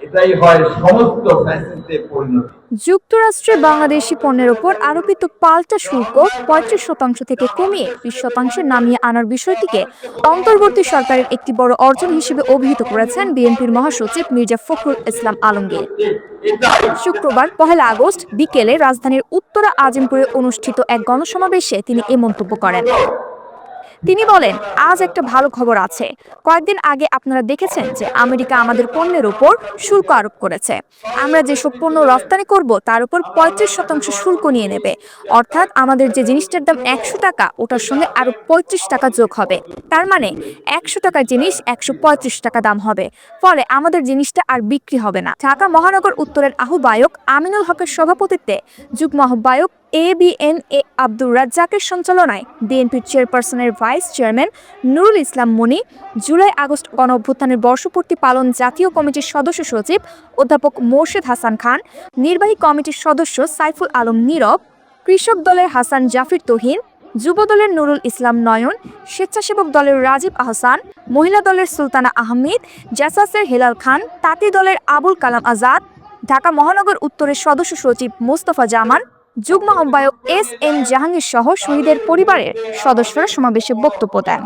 এটাই হয় সমস্ত ফ্যাসিস্টের পরিণতি। যুক্তরাষ্ট্রে বাংলাদেশি পণ্যের ওপর আরোপিত পাল্টা শুল্ক ৩৫% থেকে কমিয়ে ২০% নামিয়ে আনার বিষয়টিকে অন্তর্বর্তী সরকারের একটি বড় অর্জন হিসেবে অভিহিত করেছেন বিএনপির মহাসচিব মির্জা ফখরুল ইসলাম আলমগীর। শুক্রবার ১ আগস্ট বিকেলে রাজধানীর উত্তরা আজিমপুরে অনুষ্ঠিত এক গণসমাবেশে তিনি এ মন্তব্য করেন। তিনি বলেন, আজ একটা ভালো খবর আছে। কয়েকদিন আগে আপনারা দেখেছেন যে আমেরিকা আমাদের পণ্যের উপর শুল্ক আরোপ করেছে। আমরা যেসব পণ্য রপ্তানি করব তার উপর ৩৫% শুল্ক নিয়ে নেবে। অর্থাৎ আমাদের যে জিনিসটার দাম ১০০ টাকা ওটার সঙ্গে আরো ৩৫ টাকা যোগ হবে। তার মানে ১০০ টাকার জিনিস ১৩৫ টাকা দাম হবে। ফলে আমাদের জিনিসটা আর বিক্রি হবে না। ঢাকা মহানগর উত্তরের আহ্বায়ক আমিনুল হকের সভাপতিত্বে যুগ্ম আহ্বায়ক ABN-A আব্দুর রাজ্জাকের সঞ্চালনায় বিএনপির চেয়ারপারসনের ভাইস চেয়ারম্যান নুরুল ইসলাম মনি, জুলাই আগস্ট গণঅভ্যুত্থানের বর্ষপূর্তি পালন জাতীয় কমিটির সদস্য সচিব অধ্যাপক মোর্শেদ হাসান খান, নির্বাহী কমিটির সদস্য সাইফুল আলম নীরব, কৃষক দলের হাসান জাফির তহিন, যুব দলের নুরুল ইসলাম নয়ন, স্বেচ্ছাসেবক দলের রাজীব আহসান, মহিলা দলের সুলতানা আহমেদ, জাসাসের হেলাল খান, তাঁতি দলের আবুল কালাম আজাদ, ঢাকা মহানগর উত্তরের সদস্য সচিব মোস্তফা জামান, যুগ্ম আহ্বায়ক SM জাহাঙ্গীর সহ শহীদের পরিবারের সদস্যরা সমাবেশে বক্তব্য দেন।